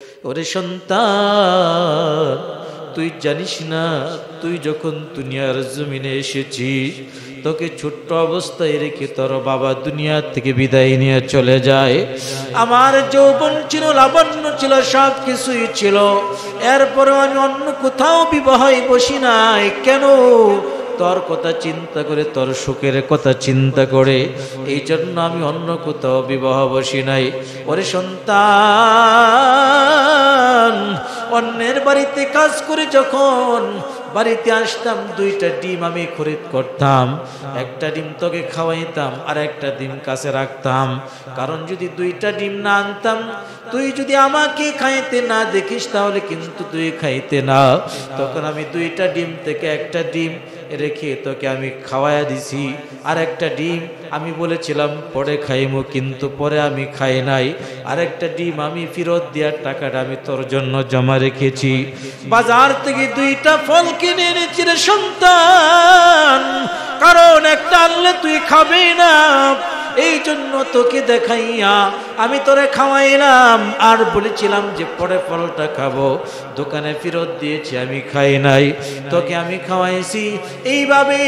ওরে সন্তান, তুই জানিস না তুই যখন দুনিয়ার জমিনে এসেছিস তোকে ছোট্ট অবস্থায় রেখে তোর বাবা দুনিয়া থেকে বিদায় নিয়ে চলে যায়। আমার যৌবন ছিল, লাবণ্য ছিল, সব কিছুই ছিল, এরপরেও আমি অন্য কোথাও বিবাহে বসি নাই। কেন? তোর কথা চিন্তা করে, তোর সুখের কথা চিন্তা করে, এই জন্য আমি অন্য কোথাও বিবাহ বসি নাই। ওরে সন্তান, অন্যের বাড়িতে কাজ করে যখন বাড়িতে আসতাম, 2টা ডিম আমি খরিদ করতাম, একটা ডিম তোকে খাওয়াইতাম আর একটা ডিম কাছে রাখতাম। কারণ যদি 2টা ডিম না আনতাম, তুই যদি আমাকে খাইতে না দেখিস তাহলে কিন্তু তুই খাইতে না। তখন আমি 2টা ডিম থেকে একটা ডিম রেখে তোকে আমি খাওয়াইয়া দিছি, আর একটা ডিম আমি বলেছিলাম পরে খাইমু, কিন্তু পরে আমি খাই নাই। আরেকটা ডিম আমি ফেরত দেওয়ার টাকাটা আমি তোর জন্য জমা রেখেছি। বাজার থেকে 2টা ফল কিনে এনেছি রে সন্তান, কারণ একটা আনলে তুই খাবি না, এই জন্য তোকে দেখাইয়া আমি তোরে খাওয়াইলাম আর বলেছিলাম যে পরে ফলটা খাবো। দোকানে ফেরত দিয়েছি, আমি খাই নাই, তোকে আমি খাওয়াইছি। এইভাবে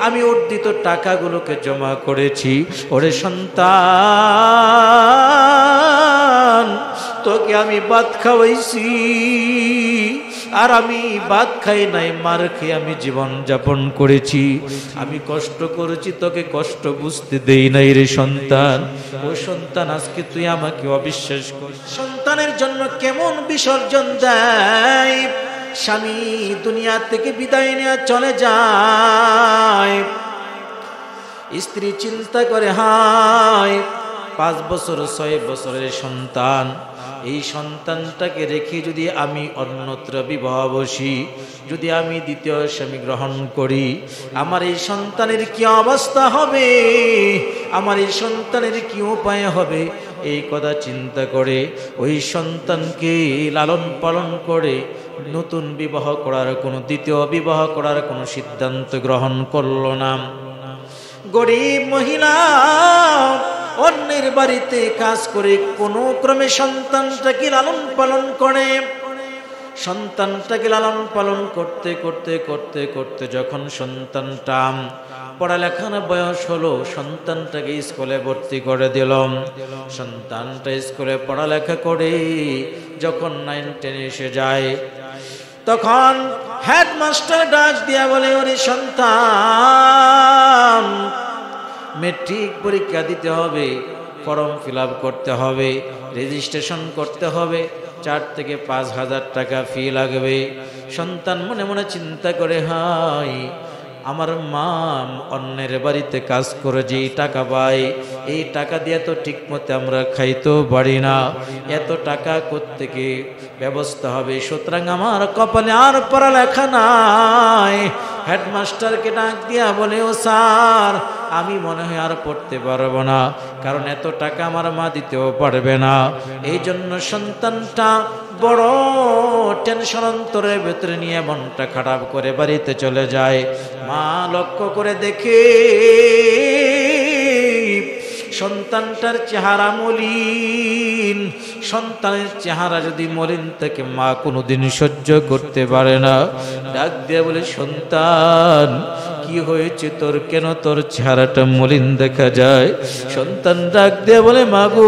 আমি অর্জিত টাকাগুলোকে জমা করেছি। ওরে সন্তান, তোকে আমি ভাত খাওয়াইছি, আর আমি ভাত খাই নাই, মার খেয়ে আমি জীবন যাপন করেছি। আমি কষ্ট করেছি, তোকে কষ্ট বুঝতে দেই নাই রে সন্তান। ও সন্তান, আজকে তুই আমাকে অবিশ্বাস করিস। সন্তানের জন্য কেমন বিসর্জন দেয়। স্বামী দুনিয়া থেকে বিদায় নিয়ে চলে যায়, স্ত্রী চিন্তা করে, হায় 5 বছর 6 বছরের সন্তান, এই সন্তানটাকে রেখে যদি আমি অন্যত্র বিবাহ বসি, যদি আমি দ্বিতীয় স্বামী গ্রহণ করি, আমার এই সন্তানের কি অবস্থা হবে, আমার এই সন্তানের কি উপায় হবে। এই কথা চিন্তা করে ওই সন্তানকে লালন পালন করে নতুন বিবাহ করার কোনো, দ্বিতীয় বিবাহ করার কোনো সিদ্ধান্ত গ্রহণ করল না। গরিব মহিলা অন্যের বাড়িতে কাজ করে কোনো ক্রমে সন্তানটাকে লালন পালন করে। সন্তানটাকে লালন পালন করতে করতে করতে করতে যখন সন্তানটা পড়ালেখার বয়স হলো, সন্তানটাকে স্কুলে ভর্তি করে দিলাম। সন্তানটা স্কুলে পড়ালেখা করে যখন 9, 10 এসে যায়, তখন হেডমাস্টার ডাক দিয়া বলে, ওরে সন্তান, মেট্রিক পরীক্ষা দিতে হবে, ফর্ম ফিল আপ করতে হবে, রেজিস্ট্রেশন করতে হবে, 4 থেকে 5 হাজার টাকা ফি লাগবে। সন্তান মনে মনে চিন্তা করে, হাই আমার মা অন্যের বাড়িতে কাজ করে যে টাকা পায়, এই টাকা দিয়ে তো ঠিক মতো আমরা খাইতেও পারি না, এত টাকা কোত্থেকে ব্যবস্থা হবে। সুতরাং আমার কপালে আর পড়ালেখা নাই। হেডমাস্টারকে ডাক দিয়া বলে, ও স্যার, আমি মনে হয় আর পড়তে পারবো না, কারণ এত টাকা আমার মা দিতেও পারবে না। এই জন্য সন্তানটা বড় টেনশন অন্তরের ভেতরে নিয়ে মনটা খারাপ করে বাড়িতে চলে যায়। মা লক্ষ্য করে দেখে সন্তানটার চেহারা মলিন। সন্তানের চেহারা যদি মলিন থাকে, মা কোনোদিন সহ্য করতে পারে না। ডাক দিয়ে বলে, সন্তান কি হয়েছে তোর, কেন তোর চেহারাটা মলিন দেখা যায়? সন্তান ডাক দিয়ে বলে, মা গো,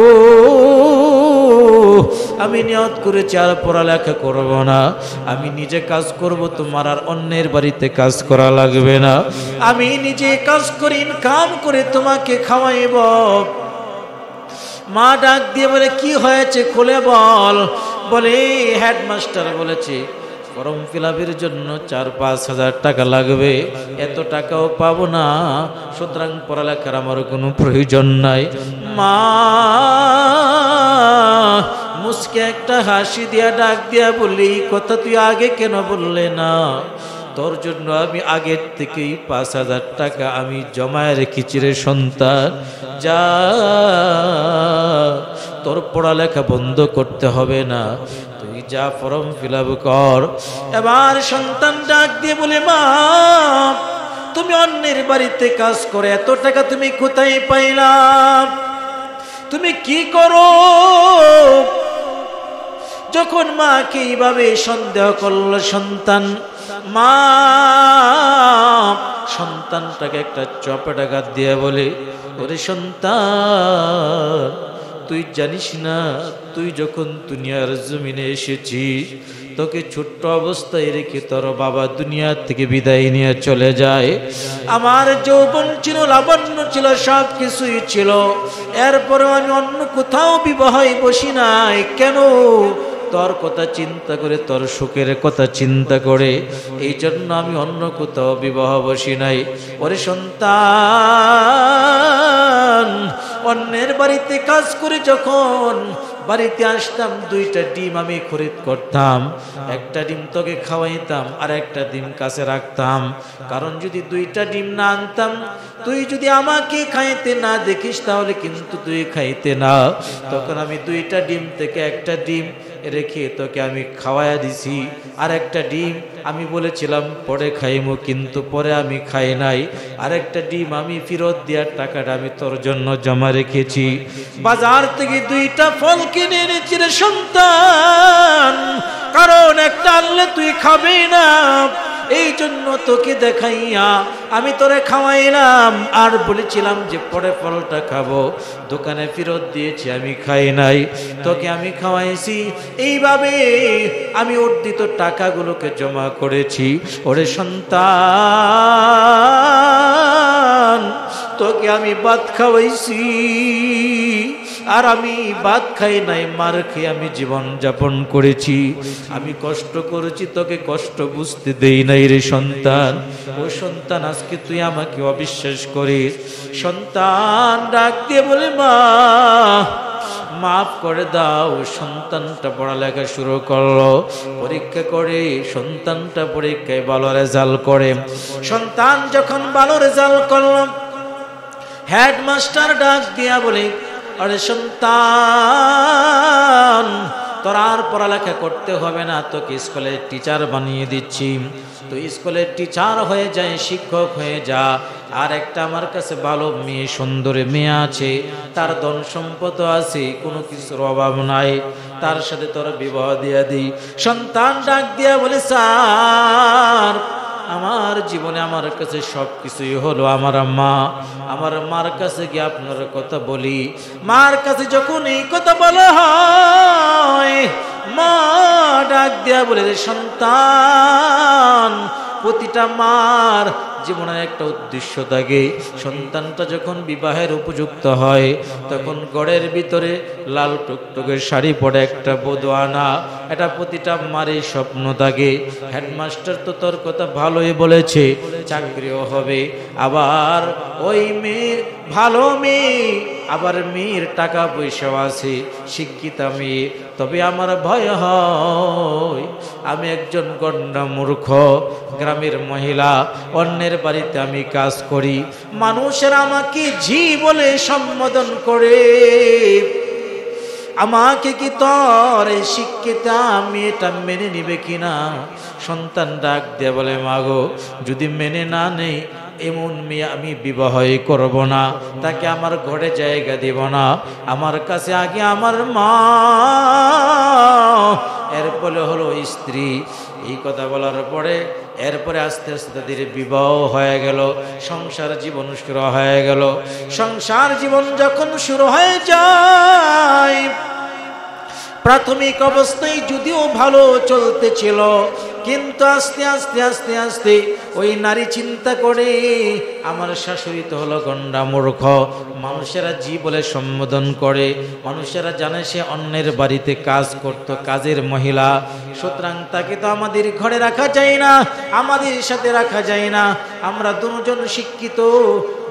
আমি নিয়ত করেছি আর পড়ালেখা করব না, আমি নিজে কাজ করব, তোমার আর অন্যের বাড়িতে কাজ করা লাগবে না, আমি নিজে কাজ করে ইনকাম করে তোমাকে খাওয়াইব। মা ডাক দিয়ে বলে, কি হয়েছে খুলে বল। বলে, হেডমাস্টার বলেছে ফর্ম ফিল আপের জন্য 4-5 হাজার টাকা লাগবে, এত টাকাও পাবো না, সুতরাং পড়ালেখার আমার কোনো প্রয়োজন নাই। মা মুসকে একটা হাসি দিয়া ডাক দিয়া বলি, কথা তুই আগে কেন বললে না? তোর জন্য আমি আগের থেকেই 5 হাজার টাকা আমি জমায় রেখেছি রে সন্তান। যা, তোর পড়ালেখা বন্ধ করতে হবে না, তুই যা ফর্ম ফিল আপ কর। এবার সন্তান ডাক দিয়ে বলে, মা তুমি অন্যের বাড়িতে কাজ করে এত টাকা তুমি কোথায় পাইলা? তুমি কি করো? যখন মাকে এইভাবে সন্দেহ করল সন্তান, মা সন্তানটাকে একটা চপেটাঘাত দিয়ে বলে, ওরে সন্তান, তুই জানিস না তুই যখন দুনিয়ার জমিনে এসেছিস তোকে ছোট্ট অবস্থায় রেখে তোর বাবা দুনিয়া থেকে বিদায় নিয়ে চলে যায়। আমার যৌবন ছিল, লাবণ্য ছিল, সব কিছুই ছিল, এরপরেও আমি অন্য কোথাও বিবাহে বসি নাই। কেন? তোর কথা চিন্তা করে, তোর সুখের কথা চিন্তা করে, এই জন্য আমি অন্য কোথাও বিবাহ বসি নাই। ওরে সন্তান, অন্যের বাড়িতে কাজ করে যখন বাড়িতে আসতাম, 2টা ডিম আমি খরিদ করতাম, একটা ডিম তোকে খাওয়াইতাম আর একটা ডিম কাছে রাখতাম। কারণ যদি 2টা ডিম না আনতাম, তুই যদি আমাকে খাইতে না দেখিস তাহলে কিন্তু তুই খাইতে না। তখন আমি 2টা ডিম থেকে একটা ডিম রেখে তোকে আমি খাওয়াইয়া দিছি, আর একটা ডিম আমি বলেছিলাম পরে খাইমু, কিন্তু পরে আমি খাই নাই। আরেকটা ডিম আমি ফেরত দেওয়ার টাকাটা আমি তোর জন্য জমা রেখেছি। বাজার থেকে 2টা ফল কিনে এনেছি রে সন্তান, কারণ একটা আনলে তুই খাবি না, এই জন্য তোকে দেখাইয়া আমি তোরে খাওয়াইলাম, আর বলেছিলাম যে পরে ফলটা খাবো। দোকানে ফেরত দিয়েছি, আমি খাই নাই, তোকে আমি খাওয়াইছি। এইভাবে আমি অর্জিত টাকাগুলোকে জমা করেছি। ওরে সন্তান, তোকে আমি ভাত খাওয়াইছি, আর আমি ভাত খাই নাই, মার খেয়ে আমি জীবন যাপন করেছি। আমি কষ্ট করেছি, তোকে কষ্ট বুঝতে দেই নাই রে সন্তান। ও সন্তান, আজকে তুই আমাকে অবিশ্বাস করিস। সন্তান ডাক দিয়ে বলে, মা মাফ করে দাও। সন্তানটা পড়ালেখা শুরু করলো, পরীক্ষা করে সন্তানটা পরীক্ষায় ভালো রেজাল্ট করে। সন্তান যখন ভালো রেজাল্ট করলো, হেডমাস্টার ডাক দিয়া বলে, আরে সন্তান, তোর আর পড়ালেখা করতে হবে না, তোকে স্কুলের টিচার বানিয়ে দিচ্ছি। তুই স্কুলের টিচার হয়ে যায়, শিক্ষক হয়ে যা। আর একটা আমার কাছে ভালো মেয়ে, সুন্দরী মেয়ে আছে, তার ধন সম্পদ আছে, কোনো কিছুর অভাব নাই, তার সাথে তোর বিবাহ দিয়া দিই। সন্তান ডাক দিয়া বলে, স্যার, আমার জীবনে আমার কাছে সব কিছুই হলো আমার মা, আমার মার কাছে গিয়ে আপনার কথা বলি। মার কাছে যখন এই কথা বলা হয়, মা ডাক দেয়া বলে, সন্তান, প্রতিটা মার জীবনের একটা উদ্দেশ্য থাকে। সন্তানটা যখন বিবাহের উপযুক্ত হয়, তখন ঘরের ভিতরে লাল টুকটুকে শাড়ি পরে একটা বধূ আনা, এটা প্রতিটা মারই স্বপ্ন থাকে। হেডমাস্টার তো তোর কথা ভালোই বলেছে, চাকরিও হবে, আবার ওই মেয়ে ভালো মেয়ে, আবার মেয়ের টাকা পয়সাও আছে, শিক্ষিতা মেয়ে। তবে আমার ভয় হয়, আমি একজন গন্ডা মূর্খ গ্রামের মহিলা, অন্যের বাড়িতে আমি কাজ করি, মানুষের আমাকে ঝি বলে সম্বোধন করে, আমাকে কি তোর এই শিক্ষিতা মেয়েটা মেনে নিবে কিনা? সন্তান ডাক দিয়ে বলে, মাগো, যদি মেনে না নেই, এমন মেয়ে আমি বিবাহই করব না, তাকে আমার ঘরে জায়গা দেব না। আমার কাছে আগে আমার মা, এরপরে হলো স্ত্রী। এই কথা বলার পরে এরপরে আস্তে আস্তে তাদের বিবাহ হয়ে গেল, সংসার জীবন শুরু হয়ে গেল। সংসার জীবন যখন শুরু হয়ে যায়, প্রাথমিক অবস্থায় যদিও ভালো চলতেছিল, কিন্তু আস্তে আস্তে আস্তে আস্তে ওই নারী চিন্তা করে, আমার শাশুড়ি তো হলো গন্ডা মূর্খ, মানুষেরা জি বলে সম্বোধন করে, মানুষেরা জানে সে অন্যের বাড়িতে কাজ করত, কাজের মহিলা, সুতরাং তাকে তো আমাদের ঘরে রাখা যায় না, আমাদের সাথে রাখা যায় না, আমরা দুজন শিক্ষিত,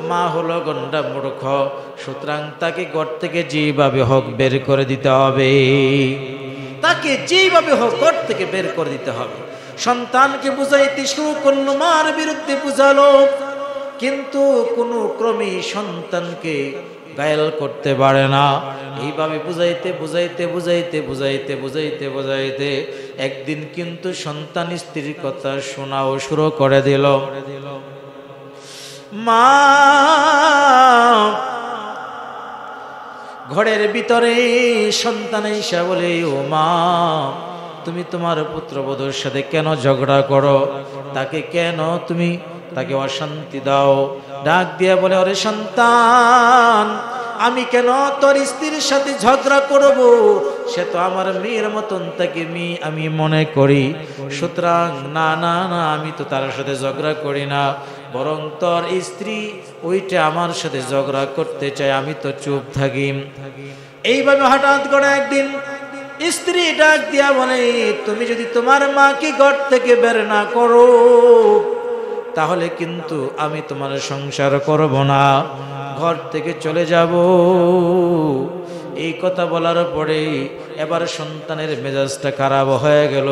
মা হলো গন্ডা মূর্খ, সুতরাং তাকে ঘর থেকে যেভাবে হোক বের করে দিতে হবে, তাকে যেভাবে হোক ঘর থেকে বের করে দিতে হবে। সন্তানকে বুঝাইতে শুরু করলো, মার বিরুদ্ধে বুঝালো, কিন্তু কোনো ক্রমে সন্তানকে গায়েল করতে পারে না। এইভাবে বুঝাইতে বুঝাইতে বুঝাইতে বুঝাইতে বুঝাইতে বুঝাইতে একদিন কিন্তু সন্তান স্ত্রীর কথা শোনাও শুরু করে দিল। মা ঘরের ভিতরে সন্তান এসে বলে, ও মা, তুমি তোমার পুত্রবধূর সাথে কেন ঝগড়া করো? তাকে অশান্তি দাও? ডাক দিয়া বলে, ওরে সন্তান, আমি কেন তোর স্ত্রীর সাথে ঝগড়া করব? সে তো আমার মেয়ের মতন তাকে আমি মনে করি। সুতরাং না না না, আমি তো তার সাথে ঝগড়া করি না, বরং তোর স্ত্রী ওইটা আমার সাথে ঝগড়া করতে চায়, আমি তো চুপ থাকি। এইভাবে হঠাৎ করে একদিন স্ত্রী ডাক দিয়া বলে, তুমি যদি তোমার মাকে ঘর থেকে বের না করো তাহলে কিন্তু আমি তোমার সংসার করব না, ঘর থেকে চলে যাব। এই কথা বলার পরে এবার সন্তানের মেজাজটা খারাপ হয়ে গেল।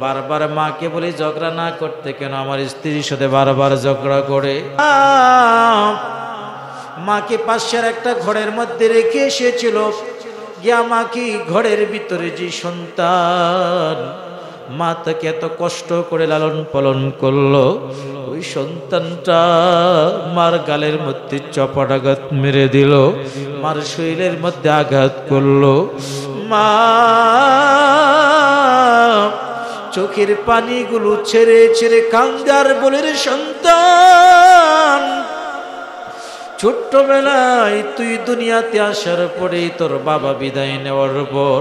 বারবার মাকে বলি, ঝগড়া না করতে কেন? আমার স্ত্রীর সাথে বারবার ঝগড়া করে। মাকে পাশের একটা ঘরের মধ্যে রেখে এসেছিল। গিয়া মাকে ঘরের ভিতরে যে সন্তান মা তাকে এত কষ্ট করে লালন পালন করলো, ওই সন্তানটা মার গালের মধ্যে চপাটাঘাত মেরে দিল, মার শরীরের মধ্যে আঘাত করলো। মা চোখের পানিগুলো ছেড়ে ছেড়ে কান্দার বলে, রে সন্তান, ছোট্টবেলায় তুই দুনিয়াতে আসার পরে তোর বাবা বিদায় নেওয়ার পর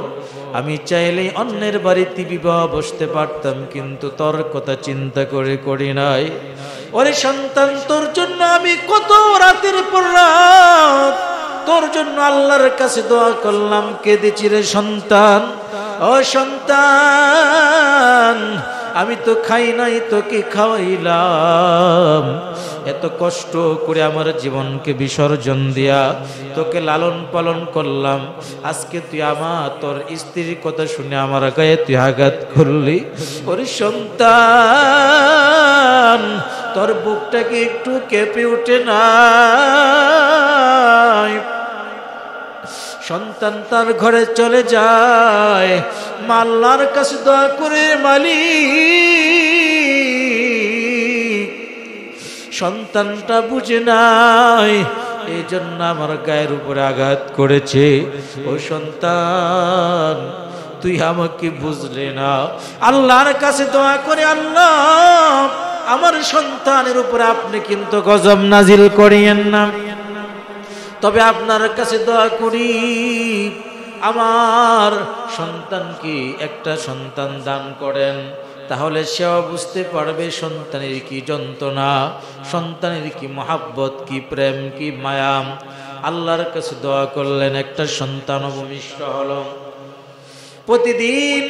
আমি চাইলে অন্যের বাড়িতে বিবাহ বসতে পারতাম, কিন্তু তোর কথা চিন্তা করে করি নাই। ওরে সন্তান, তোর জন্য আমি কত রাতের পর রাত তোর জন্য আল্লাহর কাছে দোয়া করলাম, কেঁদেছি রে সন্তান। ও সন্তান, আমি তো খাই নাই, তোকে খাওয়াইলাম, এত কষ্ট করে আমার জীবনকে বিসর্জন দিয়া তোকে লালন পালন করলাম, আজকে তুই তোর স্ত্রীর কথা শুনে আমার গায়ে তুই আঘাত করলি। ওরে সন্তান, তোর বুকটাকে একটু কেঁপে উঠে না? সন্তান তার ঘরে চলে যায়, আল্লাহর কাছে দোয়া করে, মালিক, সন্তানটা বুঝে নাই, এই জন্য আমার গায়ের উপরে আঘাত করেছে। ও সন্তান, তুই আমাকে বুঝলে না। আল্লাহর কাছে দোয়া করে, আল্লাহ, আমার সন্তানের উপরে আপনি কিন্তু গজব নাজিল করিয়েন না, তবে আপনার কাছে দোয়া করি আমার সন্তানকে একটা সন্তান দান করেন, তাহলে সেও বুঝতে পারবে সন্তানের কি যন্ত্রণা, সন্তানের কি মহাব্বত, কি প্রেম, কি মায়াম। আল্লাহর কাছে দোয়া করলেন, একটা সন্তান ভূমিষ্ঠ হলো। প্রতিদিন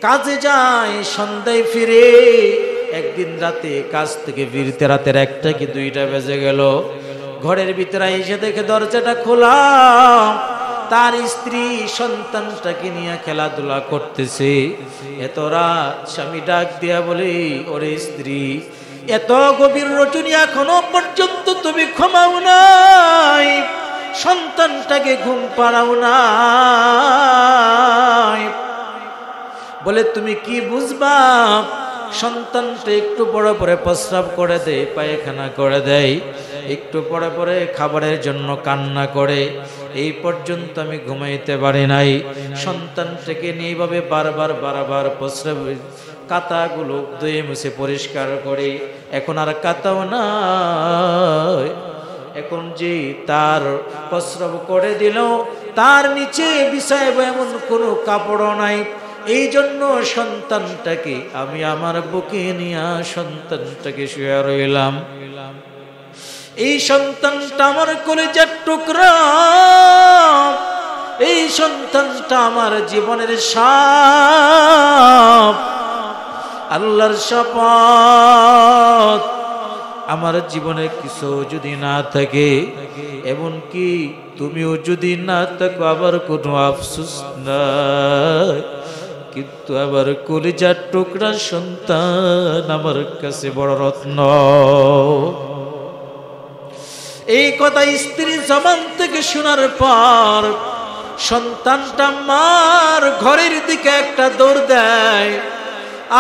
কাজে যায়, সন্ধ্যায় ফিরে। একদিন রাতে কাজ থেকে ফিরতে রাতের 1টা কি 2টা বেজে গেল। ঘরের ভিতরে এসে দেখে দরজাটা খোলা, তার স্ত্রী সন্তানটাকে নিয়ে খেলাধুলা করতেছে। এত রাত স্বামী ডাক দিয়া বলে, ওরে স্ত্রী, এত গভীর রজনী এখনো পর্যন্ত তুমি ঘুমাও নাই, সন্তানটাকে ঘুম পাড়াও নাই। বলে, তুমি কি বুঝবা? সন্তানটা একটু পরে পরে প্রস্রাব করে দেয়, পায়খানা করে দেয়, একটু পরে পরে খাবারের জন্য কান্না করে, এই পর্যন্ত আমি ঘুমাইতে পারি নাই। সন্তানটাকে নিয়ে এইভাবে বারবার প্রস্রাব কাতাগুলো ধুয়ে মুছে পরিষ্কার করে, এখন আর কাতাও নাই। এখন যে তার প্রস্রাব করে দিল, তার নিচে বিছাইব এমন কোনো কাপড়ও নাই। এই জন্য সন্তানটাকে আমি আমার বুকে নিয়ে সন্তানটাকে শুয়ে রইলাম। এই সন্তানটা আমার কলিজার টুকরা, এই সন্তানটা আমার জীবনের সাপ। আল্লাহর শপথ, আমার জীবনে কিছু যদি না থাকে, এমনকি তুমিও যদি না থাকো, আবার কোনো আফসোস নাই, কিন্তু আবার কলিজার টুকরা সন্তান আমার কাছে বড় রত্ন। এই কথা স্ত্রী জবান থেকে শোনার পর সন্তানটা মার ঘরের দিকে একটা দৌড় দেয়,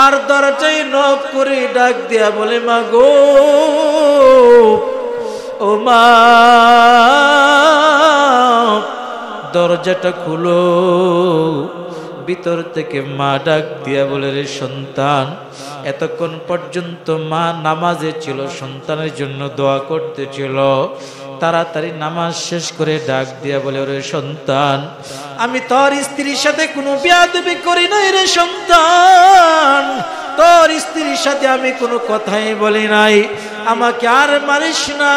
আর দরজায় নক করে ডাক দিয়া বলে, মা গো, ও মা, দরজাটা খুলো। ভিতর থেকে মা ডাক দিয়া বলে, রে সন্তান। এতক্ষণ পর্যন্ত মা নামাজে ছিল, সন্তানের জন্য দোয়া করতেছিল। তাড়াতাড়ি নামাজ শেষ করে ডাক দিয়া বলে, রে সন্তান, আমি তোর স্ত্রীর সাথে কোনো বেয়াদবি করি নাই রে সন্তান। তোর স্ত্রীর সাথে আমি কোনো কথাই বলি নাই। আমাকে আর মারিস না।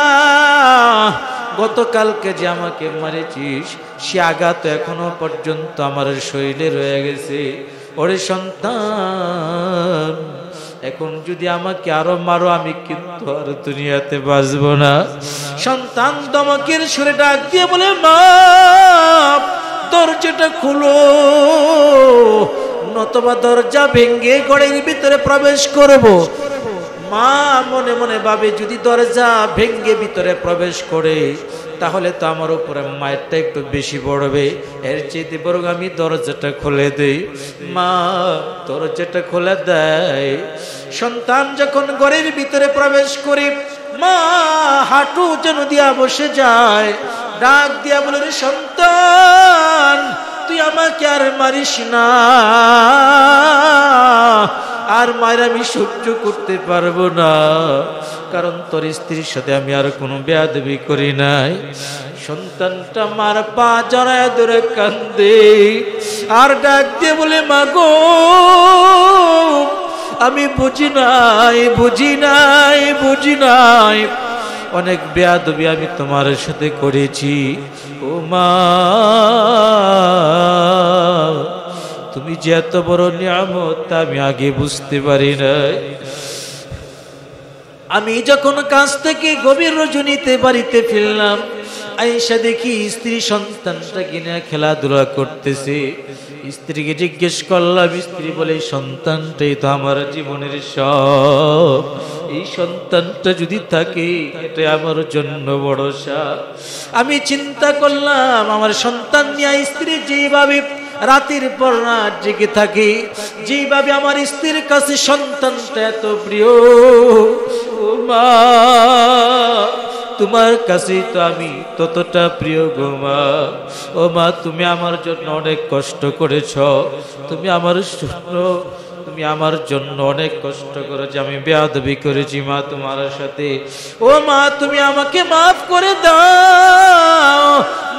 গতকালকে যে আমাকে মারেছিস সে আঘাত এখনো পর্যন্ত আমার শরীরে রয়ে গেছে। ওরে সন্তান, এখন যদি আমাকে আরো মারো আমি কিন্তু আর দুনিয়াতে বাঁচব না। সন্তান ধমকের সুরে ডাক দিয়ে বলে, মা দরজাটা খুলো, নতুবা দরজা ভেঙে ঘরের ভিতরে প্রবেশ করব। মা মনে মনে ভাবে, যদি দরজা ভেঙে ভিতরে প্রবেশ করে তাহলে তো আমার উপরে মায়েরটা একটু বেশি পড়বে। এর চেয়ে বরং আমি দরজাটা খুলে দেই। মা দরজাটা খুলে দেয়। সন্তান যখন ঘরের ভিতরে প্রবেশ করে মা হাঁটু যেন দিয়া বসে যায়। ডাক দিয়া বলে, রে সন্তান, তুই আমাকে আর মারিস না। আর মায়ের আমি সহ্য করতে পারবো না, কারণ তোর স্ত্রীর সাথে আমি আর কোনো বেয়াদবি করি নাই। সন্তানটা মার পা জড়ায় ধরে কান্দে আর ডাক দিয়ে বলে, মা গো, আমি বুঝি নাই, বুঝি নাই, বুঝি নাই। অনেক বেয়াদবি আমি তোমার সাথে করেছি। ও মা, তুমি যে এত বড় নিয়ামত তা আমি আগে বুঝতে পারি নাই। আমি যখন কাজ থেকে গভীর রজনীতে বাড়িতে ফিরলাম, আয়েশা দেখি স্ত্রী সন্তানটা কিনে খেলাধুলা করতেছে। স্ত্রীকে জিজ্ঞেস করলাম, স্ত্রী বলে, সন্তানটাই তো আমার জীবনের সব। এই সন্তানটা যদি থাকে এটা আমার জন্য ভরসা। আমি চিন্তা করলাম, আমার সন্তান নিয়ে স্ত্রী যেভাবে রাতের পর রাত জেগে থাকে, যেভাবে আমার স্ত্রীর কাছে সন্তানটা এত প্রিয়, ও মা তোমার কাছেই তো আমি ততটা প্রিয় গো মা। ও মা, তুমি আমার জন্য অনেক কষ্ট করেছ। তুমি আমার জন্য অনেক কষ্ট করেছ। আমি বেয়াদবি করেছি মা তোমার সাথে। ও মা, তুমি আমাকে মাফ করে দাও।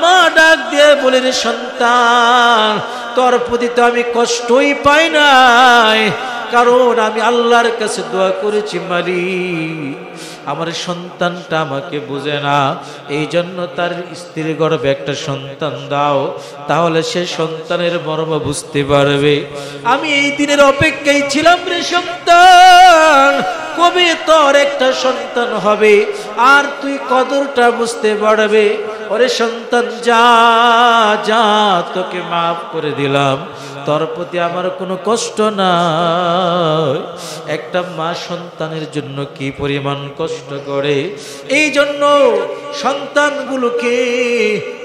মা ডাক দিয়ে বলে, রে সন্তান, তোর প্রতি তো আমি কষ্টই পাই নাই, কারণ আমি আল্লাহর কাছে দোয়া করেছি, মালিক আমার সন্তানটা আমাকে বুঝে না, এই জন্য তার স্ত্রীর গর্ভে একটা সন্তান দাও, তাহলে সে সন্তানের মর্ম বুঝতে পারবে। আমি এই দিনের অপেক্ষায় ছিলাম রে সন্তান, কবে তোর একটা সন্তান হবে আর তুই কদরটা বুঝতে পারবে। ওরে সন্তান, যা যা, তোকে মাফ করে দিলাম, তোর প্রতি আমার কোনো কষ্ট নাই। একটা মা সন্তানের জন্য কি পরিমাণ কষ্ট করে, এই জন্য সন্তানগুলোকে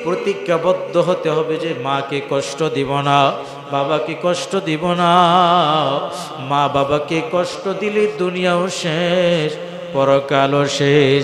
প্রতিজ্ঞাবদ্ধ হতে হবে যে মাকে কষ্ট দিব না, বাবাকে কষ্ট দিব না। মা বাবাকে কষ্ট দিলে দুনিয়াও শেষ, পরকালও শেষ।